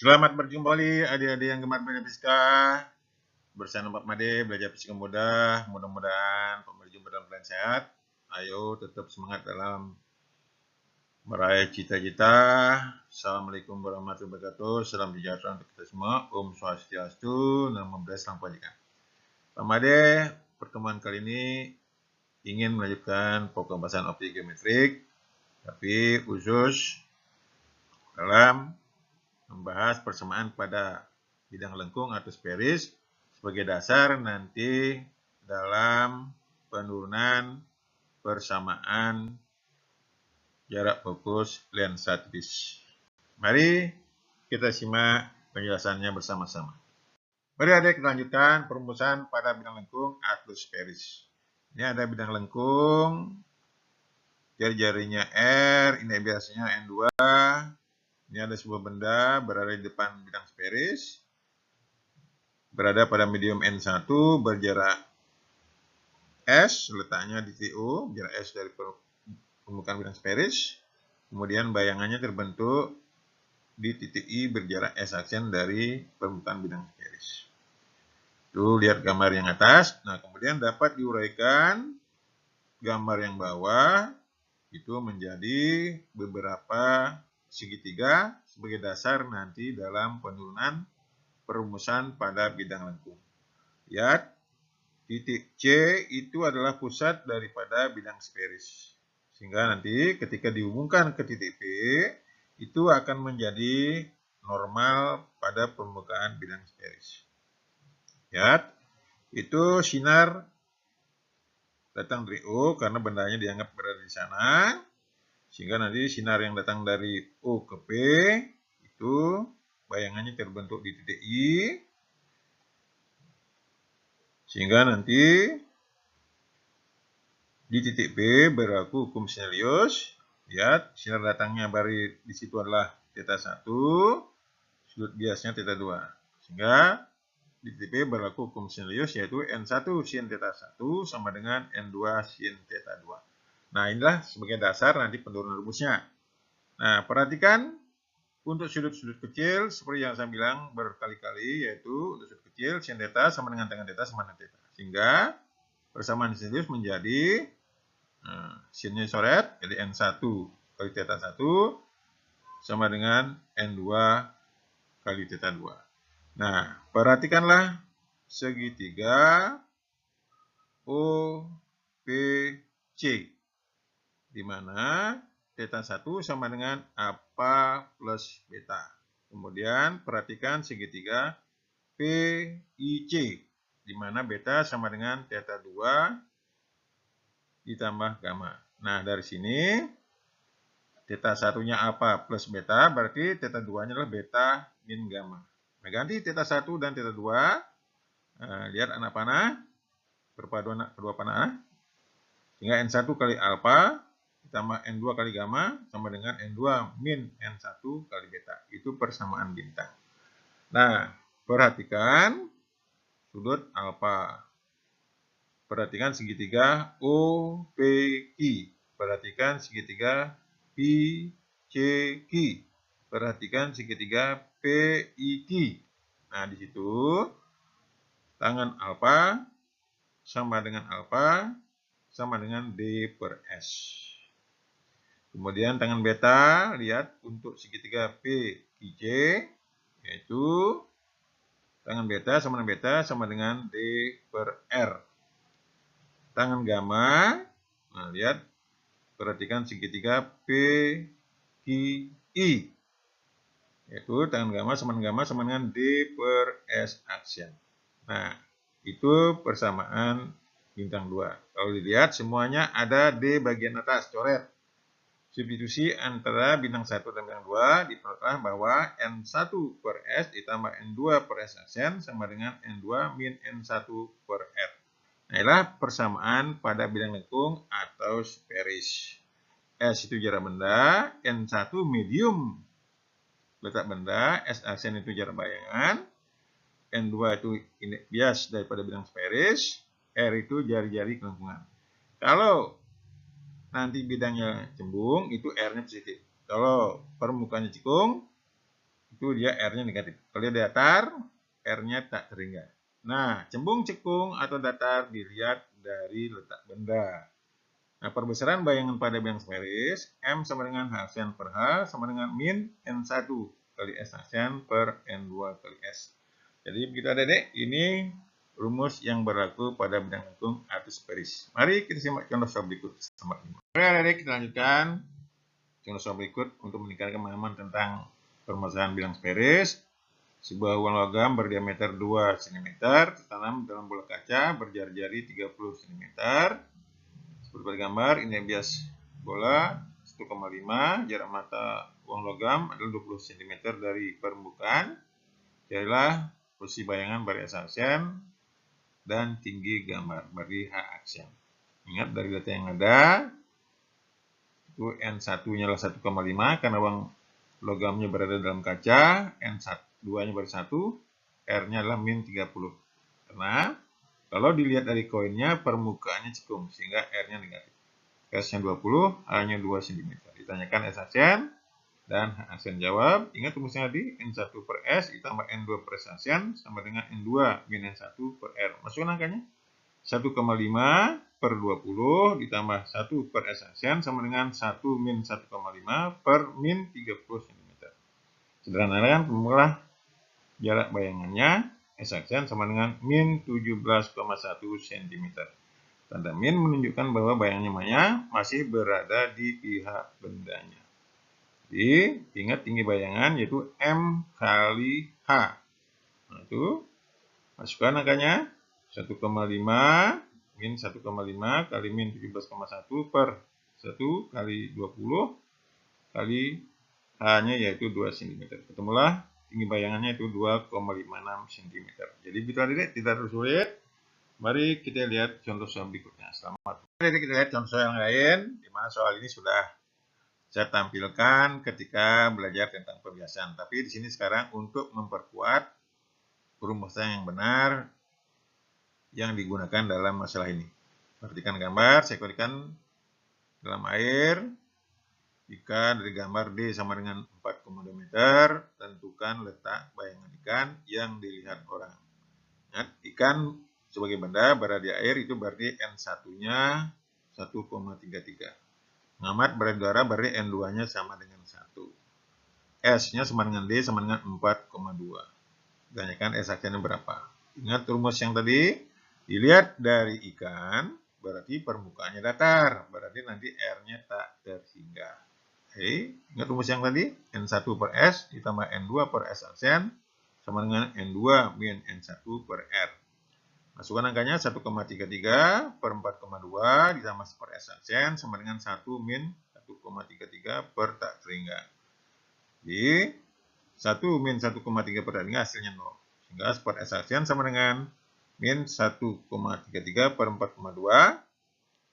Selamat berjumpa kembali adik-adik yang gemar belajar fisika. Bersama Pak Made belajar fisika mudah. Mudah-mudahan berjumpa dalam keadaan sehat. Ayo tetap semangat dalam meraih cita-cita. Assalamualaikum warahmatullahi wabarakatuh. Salam sejahtera untuk kita semua. Om Swastiastu, Namo Buddhaya, Salam Kebajikan. Pak Made, pertemuan kali ini ingin melanjutkan pokok pembahasan optik geometrik, tapi khusus dalam membahas persamaan pada bidang lengkung atau sferis sebagai dasar nanti dalam penurunan persamaan jarak fokus lensa tipis. Mari kita simak penjelasannya bersama-sama. Mari adik kita lanjutkan perumusan pada bidang lengkung atau sferis. Ini ada bidang lengkung, jari-jarinya R, ini biasanya N2. Ini ada sebuah benda berada di depan bidang sferis, berada pada medium N1, berjarak S, letaknya di TO, jarak S dari permukaan bidang sferis. Kemudian bayangannya terbentuk di titik I berjarak S aksen dari permukaan bidang sferis. Tuh, lihat gambar yang atas. Nah, kemudian dapat diuraikan gambar yang bawah itu menjadi beberapa segitiga sebagai dasar nanti dalam penurunan perumusan pada bidang lengkung. Lihat, titik C itu adalah pusat daripada bidang sferis. Sehingga nanti ketika dihubungkan ke titik P, itu akan menjadi normal pada permukaan bidang sferis. Lihat, itu sinar datang dari O karena bendanya dianggap berada di sana. Sehingga nanti sinar yang datang dari O ke P itu bayangannya terbentuk di titik I. Sehingga nanti di titik B berlaku hukum Snellius. Lihat, sinar datangnya dari di situ adalah θ1, sudut biasnya θ2. Sehingga di titik B berlaku hukum Snellius yaitu N1 sin θ1 sama dengan N2 sin θ2. Nah, inilah sebagai dasar nanti penurunan rumusnya. Nah, perhatikan untuk sudut-sudut kecil seperti yang saya bilang berkali-kali, yaitu untuk sudut kecil sin θ sama dengan tan θ sama dengan θ. Sehingga persamaan Snellius menjadi sinnya coret, jadi N1 kali θ1 sama dengan N2 kali θ2. Nah, perhatikanlah segitiga OPC, di mana θ1 sama dengan apa plus beta. Kemudian perhatikan segitiga PIC, di mana beta sama dengan θ2 ditambah gamma. Nah, dari sini θ1-nya apa plus beta, berarti θ2-nya adalah beta min gamma. Nah, ganti θ1 dan θ2, lihat anak panah, perpaduan kedua panah, sehingga N1 kali alfa ditambah N2 kali gamma sama dengan N2 min N1 kali beta. Itu persamaan bintang. Nah, perhatikan sudut alfa. Perhatikan segitiga OPQ. Perhatikan segitiga PCQ. Perhatikan segitiga PIQ. Nah, di situ tangan alfa sama dengan alfa sama dengan D per S. Kemudian tangan beta, lihat untuk segitiga PIC, yaitu tangan beta sama dengan D per R. Tangan gamma, nah lihat, perhatikan segitiga PQI, yaitu tangan gamma sama dengan D per S aksen. Nah, itu persamaan bintang 2. Kalau dilihat semuanya ada D bagian atas, coret. Substitusi antara bintang 1 dan bintang 2 diperoleh bahwa N1 per S ditambah N2 per S aksen sama dengan N2 min N1 per R. Nah, inilah persamaan pada bidang lengkung atau sferis. S itu jarak benda, N1 medium letak benda, S aksen itu jarak bayangan, N2 itu bias daripada bidang sferis, R itu jari-jari kelengkungan. Kalau nanti bidangnya cembung, itu R-nya positif. Kalau permukaannya cikung, itu dia R-nya negatif. Kalau dia datar, R-nya tak terhingga. Nah, cembung cekung atau datar dilihat dari letak benda. Nah, perbesaran bayangan pada bidang sferis, M sama dengan H sen per H sama dengan min N1 kali S sen per N2 kali S. Jadi begitu adik-adik, ini rumus yang berlaku pada bidang lengkung atau sferis. Mari kita simak contoh soal berikut. Oke adik-adik, kita lanjutkan contoh soal berikut untuk meningkatkan pemahaman tentang permasalahan bidang sferis. Sebuah uang logam berdiameter 2 cm tertanam dalam bola kaca berjari-jari 30 cm. Seperti pada gambar, ini bias bola 1,5, jarak mata uang logam adalah 20 cm dari permukaan. Carilah posisi bayangan bari aksen dan tinggi gambar bari H aksen. Ingat dari data yang ada, itu N1-nya adalah 1,5 karena uang logamnya berada dalam kaca, N2-nya bari 1, R-nya adalah min 30. Karena kalau dilihat dari koinnya, permukaannya cekung, sehingga R-nya negatif. S-nya 20, H-nya 2 cm. Ditanyakan S aksen dan H aksen jawab. Ingat rumusnya tadi, N1 per S ditambah N2 per S aksen sama dengan N2 min N1 per R. Masukkan angkanya. 1,5 per 20 ditambah 1 per S aksen sama dengan 1 min 1,5 per min 30 cm. Sederhanakan formula jarak bayangannya. S aksen sama dengan min 17,1 cm. Tanda min menunjukkan bahwa bayangannya masih berada di pihak bendanya. Jadi, ingat tinggi bayangan yaitu M kali H. Nah, itu masukkan angkanya 1,5 min 1,5 kali min 17,1 per 1 kali 20 kali H-nya yaitu 2 cm. Ketemulah tinggi bayangannya itu 2,56 cm. Jadi begitu adik, tidak terlalu sulit. Mari kita lihat contoh soal berikutnya. Selamat. Mari kita lihat contoh soal yang lain, di mana soal ini sudah saya tampilkan ketika belajar tentang perbiasaan. Tapi di sini sekarang untuk memperkuat perumusan yang benar yang digunakan dalam masalah ini. Perhatikan gambar, saya kodikan dalam air. Jika dari gambar D sama dengan 4,2 meter, tentukan letak bayangan ikan yang dilihat orang. Nah, ikan sebagai benda berada di air itu berarti N1-nya 1,33. Mengamat berada di udara berarti N2-nya sama dengan 1. S-nya sama dengan D sama dengan 4,2. Tanyakan S aksennya berapa. Ingat rumus yang tadi, dilihat dari ikan berarti permukaannya datar, berarti nanti R-nya tak terhingga. Oke, ingat rumus yang tadi, N1 per S ditambah N2 per S aksen sama dengan N2 min N1 per R. Masukkan angkanya 1,33 per 4,2 ditambah per S aksen sama dengan 1 min 1,33 per tak terhingga. Jadi, 1 min 1,3 per tak terhingga hasilnya 0. Sehingga per S aksen sama dengan min 1,33 per 4,2.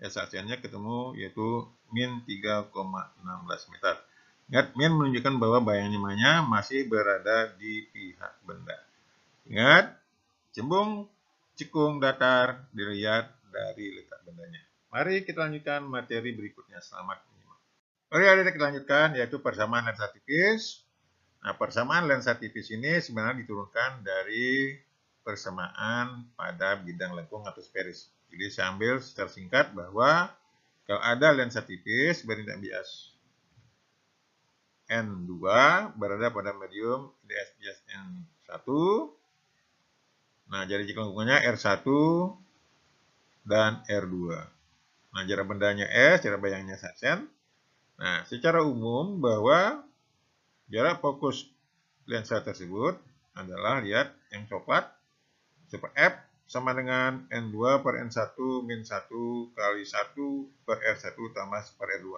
S aksennya ketemu yaitu min 3,16 meter. Ingat, min menunjukkan bahwa bayangannya masih berada di pihak benda. Ingat, cembung cekung datar dilihat dari letak bendanya. Mari kita lanjutkan materi berikutnya. Selamat menyimak. Oke, kita lanjutkan yaitu persamaan lensa tipis. Nah, persamaan lensa tipis ini sebenarnya diturunkan dari persamaan pada bidang lengkung atau sferis. Jadi saya ambil secara singkat bahwa kalau ada lensa tipis bertindak bias N2 berada pada medium IDS bias N1. Nah, jadi jika lengkungannya R1 dan R2. Nah, jarak bendanya S, jarak bayangannya aksen. Nah, secara umum bahwa jarak fokus lensa tersebut adalah, lihat yang coklat, super F sama dengan N2 per N1 min 1 kali 1 per R1 tambah per R2.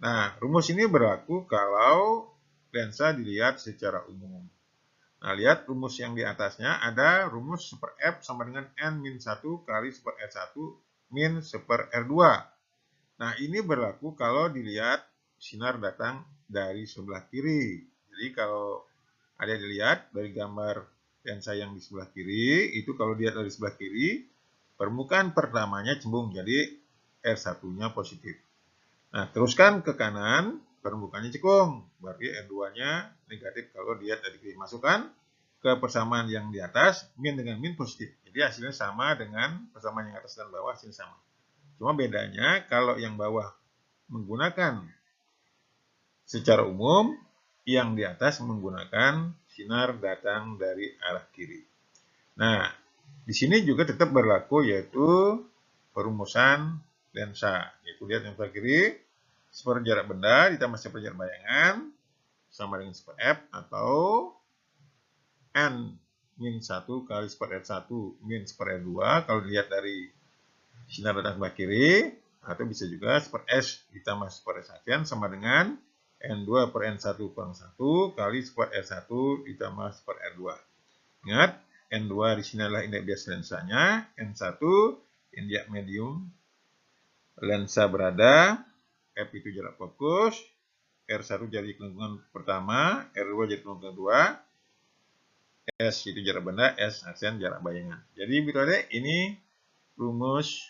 Nah, rumus ini berlaku kalau lensa dilihat secara umum. Nah, lihat rumus yang di atasnya ada rumus super F sama dengan N min 1 kali super R1 min super R2. Nah, ini berlaku kalau dilihat sinar datang dari sebelah kiri. Jadi, kalau ada dilihat dari gambar lensa yang di sebelah kiri, itu kalau dilihat dari sebelah kiri, permukaan pertamanya cembung, jadi R1-nya positif. Nah, teruskan ke kanan, permukaannya cekung, berarti N2-nya negatif kalau dilihat dari kiri. Masukkan ke persamaan yang di atas, min dengan min positif. Jadi hasilnya sama dengan persamaan yang atas dan bawah, hasilnya sama. Cuma bedanya kalau yang bawah menggunakan secara umum, yang di atas menggunakan sinar datang dari arah kiri. Nah, di sini juga tetap berlaku yaitu perumusan lensa. Yaitu lihat yang sebelah kiri, seperjarak benda ditambah seperjarak bayangan sama dengan super F atau N min 1 kali super R1 min super R2 kalau dilihat dari sinar datang sebelah kiri, atau bisa juga super S ditambah super S1 sama dengan N2 per N1 kurang 1 kali super R1 ditambah super R2. Ingat, N2 di sini adalah indeks bias lensanya, N1 indeks medium lensa berada, F itu jarak fokus, R1 jadi lengkungan pertama, R2 jadi lengkungan kedua, S itu jarak benda, S aksen jarak bayangan. Jadi begitu aja, ini rumus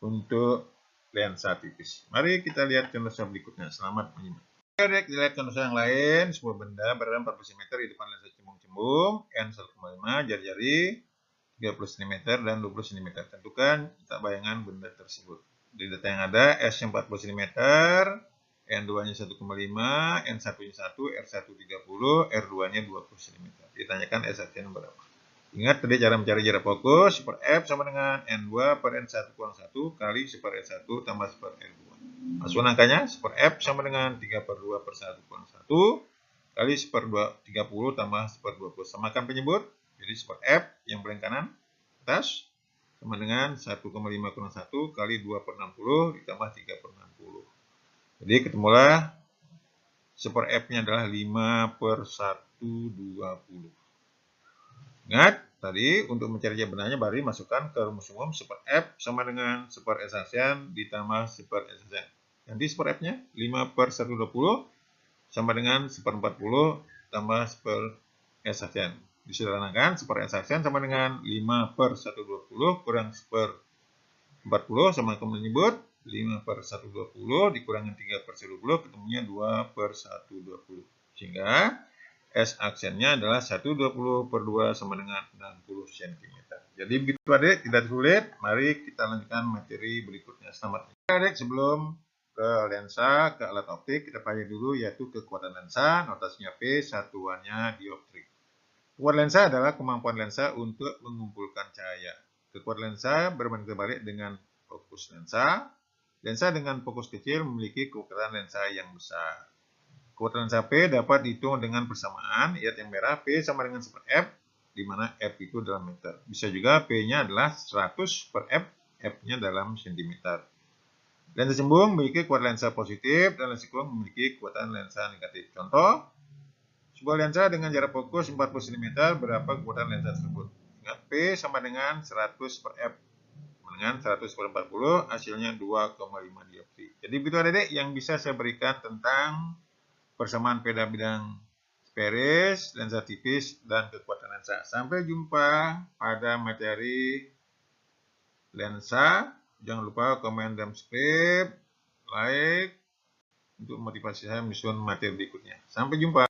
untuk lensa tipis. Mari kita lihat contoh berikutnya. Selamat menyimak. Oke, kita lihat contoh yang lain. Sebuah benda berada 40 cm di depan lensa cembung-cembung, N 1,5, jari-jari 30 cm dan 20 cm. Tentukan letak bayangan benda tersebut. Di data yang ada, S 40 cm, N2-nya 1,5, N1-nya 1, R1 30, R2-nya 20 cm. Ditanyakan S1-nya berapa. Ingat tadi cara mencari jarak fokus, super F sama dengan N2 per N1 kurang 1 kali super N1 tambah super R2. Masukkan angkanya, super F sama dengan 3 per 2 per 1 kurang 1 kali super 30 tambah super 20. Samakan penyebut, jadi super F yang paling kanan atas sama dengan 1,5 kurang 1 kali 2 per 60 ditambah 3 per 60. Jadi ketemulah super F-nya adalah 5 per 120. Ingat, tadi untuk mencari jarak benarnya baru masukkan ke rumus umum super F sama dengan super S aksen ditambah super S aksen. Nanti super F-nya 5 per 120 sama dengan super 40 tambah super S aksen. Disederhanakan, super S aksen sama dengan 5 per 120 kurang super 40 sama dengan menyebut 5 per 120 dikurangi 3 per 120 ketemunya 2 per 120. Sehingga S aksennya adalah 120 per 2 sama dengan 60 cm. Jadi begitu adik, tidak sulit. Mari kita lanjutkan materi berikutnya. Selamat menonton. Adik, sebelum ke lensa, ke alat optik, kita pelajari dulu yaitu kekuatan lensa, notasinya P, satuannya dioptrik. Kekuatan lensa adalah kemampuan lensa untuk mengumpulkan cahaya. Kekuatan lensa berbanding terbalik dengan fokus lensa. Lensa dengan fokus kecil memiliki kekuatan lensa yang besar. Kekuatan lensa P dapat dihitung dengan persamaan, lihat yang merah, P sama dengan super F, di mana F itu dalam meter. Bisa juga P-nya adalah 100 per F, F-nya dalam cm. Lensa cembung memiliki kekuatan lensa positif, dan lensa cembung memiliki kekuatan lensa negatif. Contoh, sebuah lensa dengan jarak fokus 40 cm, berapa kekuatan lensa tersebut? Ingat, P sama dengan 100 per F. Dengan 100 per 40, hasilnya 2,5 dioptri. Jadi begitu adik yang bisa saya berikan tentang persamaan pada bidang sferis, lensa tipis, dan kekuatan lensa. Sampai jumpa pada materi lensa. Jangan lupa komen dan subscribe, like, untuk motivasi saya menyusun materi berikutnya. Sampai jumpa.